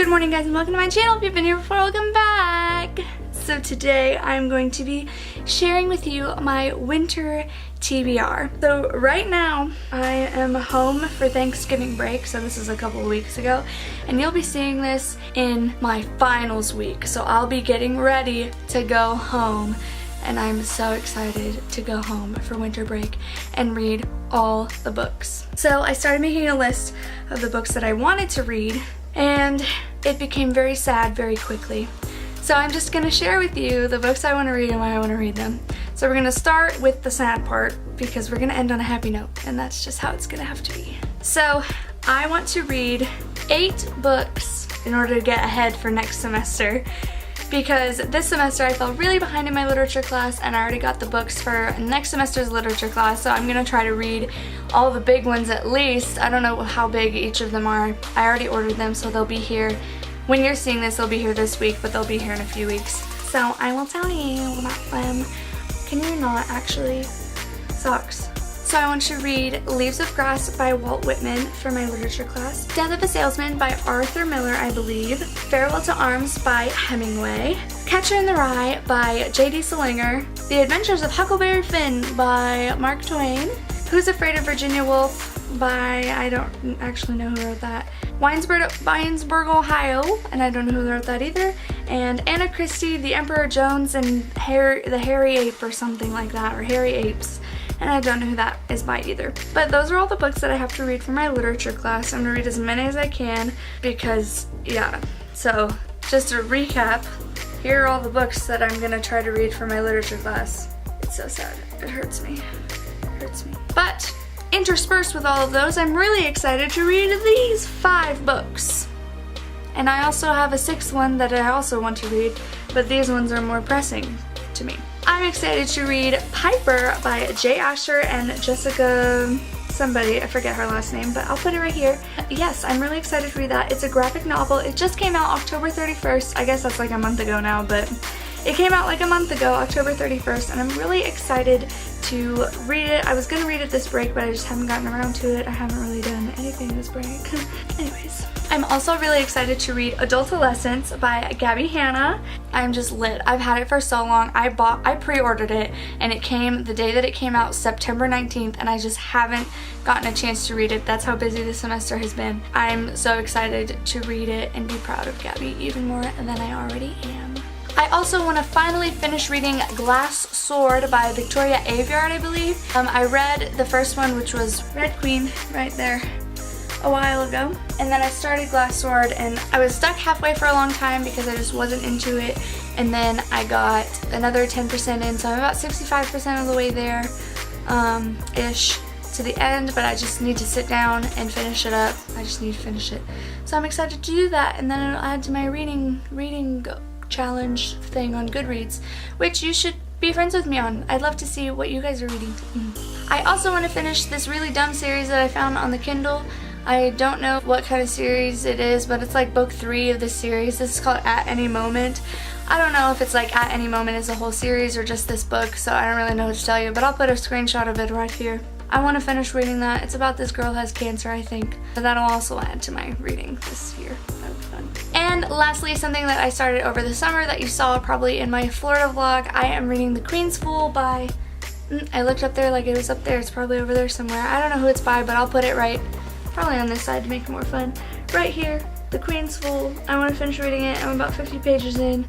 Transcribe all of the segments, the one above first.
Good morning guys and welcome to my channel. If you've been here before, welcome back. So today I'm going to be sharing with you my winter TBR. So right now I am home for Thanksgiving break, so this is a couple of weeks ago, and you'll be seeing this in my finals week. So I'll be getting ready to go home, and I'm so excited to go home for winter break and read all the books. So I started making a list of the books that I wanted to read, and it became very sad very quickly. So I'm just going to share with you the books I want to read and why I want to read them. So we're going to start with the sad part because we're going to end on a happy note, and that's just how it's going to have to be. So I want to read 8 books in order to get ahead for next semester, because this semester I fell really behind in my literature class and I already got the books for next semester's literature class, so I'm going to try to read all the big ones at least. I don't know how big each of them are. I already ordered them, so they'll be here. When you're seeing this, they'll be here this week, but they'll be here in a few weeks. So I will tell you about them. Can you not actually? Sucks. So I want to read Leaves of Grass by Walt Whitman for my literature class, Death of a Salesman by Arthur Miller, I believe, Farewell to Arms by Hemingway, Catcher in the Rye by J D Salinger, The Adventures of Huckleberry Finn by Mark Twain, Who's Afraid of Virginia Woolf by, I don't actually know who wrote that, Winesburg, Ohio, and I don't know who wrote that either, and Anna Christie, The Emperor Jones, and the Hairy Ape or something like that, or Hairy Apes, and I don't know who that is by either. But those are all the books that I have to read for my literature class. I'm going to read as many as I can because, yeah. So, just to recap, here are all the books that I'm going to try to read for my literature class. It's so sad. It hurts me. It hurts me. But interspersed with all of those, I'm really excited to read these 5 books. And I also have a 6th one that I also want to read, but these ones are more pressing to me. I'm excited to read Piper by J. Asher and Jessica somebody, I forget her last name, but I'll put it right here. Yes, I'm really excited to read that. It's a graphic novel. It just came out October 31st. I guess that's like a month ago now, but it came out like a month ago, October 31st, and I'm really excited to read it. I was gonna read it this break, but I just haven't gotten around to it. I haven't really done anything this break. Anyways. I'm also really excited to read Adultolescence by Gabbie Hanna. I'm just lit. I've had it for so long. I pre-ordered it, and it came the day that it came out, September 19th, and I just haven't gotten a chance to read it. That's how busy this semester has been. I'm so excited to read it and be proud of Gabbie even more than I already am. I also want to finally finish reading Glass Sword by Victoria Aveyard, I believe. I read the first one, which was Red Queen, right there, a while ago, and then I started Glass Sword, and I was stuck halfway for a long time because I just wasn't into it, and then I got another 10% in, so I'm about 65% of the way there, ish, to the end, but I just need to sit down and finish it up. I just need to finish it. So I'm excited to do that, and then it'll add to my reading challenge thing on Goodreads, which you should be friends with me on. I'd love to see what you guys are reading. I also want to finish this really dumb series that I found on the Kindle. I don't know what kind of series it is, but it's like book 3 of this series. This is called At Any Moment. I don't know if it's like At Any Moment is a whole series or just this book, so I don't really know what to tell you, but I'll put a screenshot of it right here. I want to finish reading that. It's about this girl who has cancer, I think. But that'll also add to my reading this year. That'll be fun. And lastly, something that I started over the summer that you saw probably in my Florida vlog, I am reading The Queen's Fool by, I looked up there like it was up there. It's probably over there somewhere. I don't know who it's by, but I'll put it right, probably on this side to make it more fun. Right here, The Queen's Fool. I want to finish reading it. I'm about 50 pages in,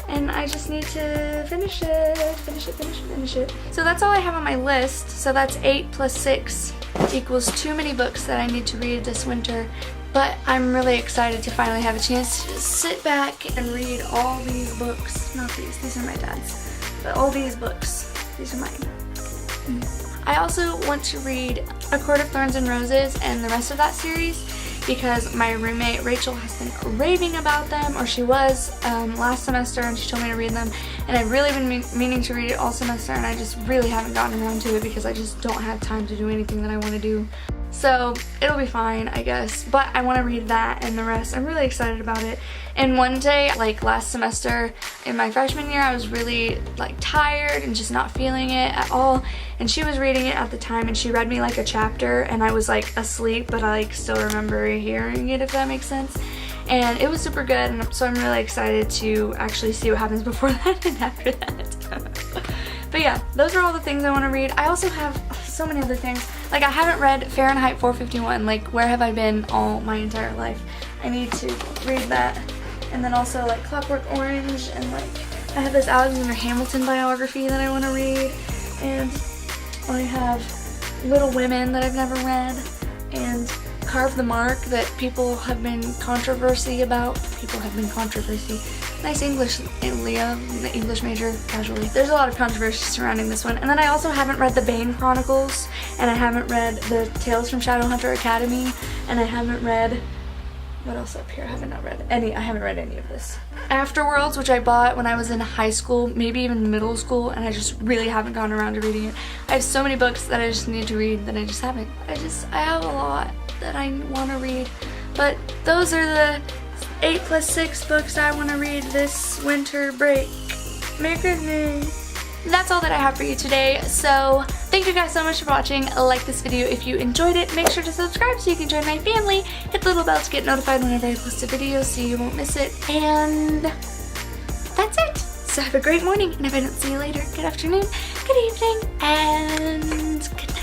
and I just need to finish it. So that's all I have on my list. So that's 8 plus 6 equals too many books that I need to read this winter. But I'm really excited to finally have a chance to just sit back and read all these books. Not these are my dad's. But all these books, these are mine. I also want to read A Court of Thorns and Roses and the rest of that series because my roommate Rachel has been raving about them, or she was last semester, and she told me to read them, and I've really been meaning to read it all semester, and I just really haven't gotten around to it because I just don't have time to do anything that I want to do. So it'll be fine, I guess, but I want to read that and the rest. I'm really excited about it. And one day, like last semester in my freshman year, I was really like tired and just not feeling it at all, and she was reading it at the time, and she read me like a chapter, and I was like asleep, but I like still remember hearing it, if that makes sense. and it was super good, and so I'm really excited to actually see what happens before that and after that. But yeah, those are all the things I want to read. I also have so many other things. Like, I haven't read Fahrenheit 451, like Where Have I Been all my entire life. I need to read that. And then also like Clockwork Orange, and like I have this Alexander Hamilton biography that I want to read, and I have Little Women that I've never read, and Carve the Mark that people have been controversy about. Nice English, Leia, the English major, casually. There's a lot of controversy surrounding this one. And then I also haven't read the Bane Chronicles, and I haven't read the Tales from Shadowhunter Academy, and I haven't read, what else up here? I haven't read any of this. Afterworlds, which I bought when I was in high school, maybe even middle school, and I just really haven't gotten around to reading it. I have so many books that I just need to read that I just haven't. I have a lot that I want to read, but those are the 8 + 6 books I want to read this winter break. Merry Christmas! That's all that I have for you today, so thank you guys so much for watching. Like this video if you enjoyed it. Make sure to subscribe so you can join my family. Hit the little bell to get notified whenever I post a video so you won't miss it. And that's it. So have a great morning, and if I don't see you later, good afternoon, good evening, and good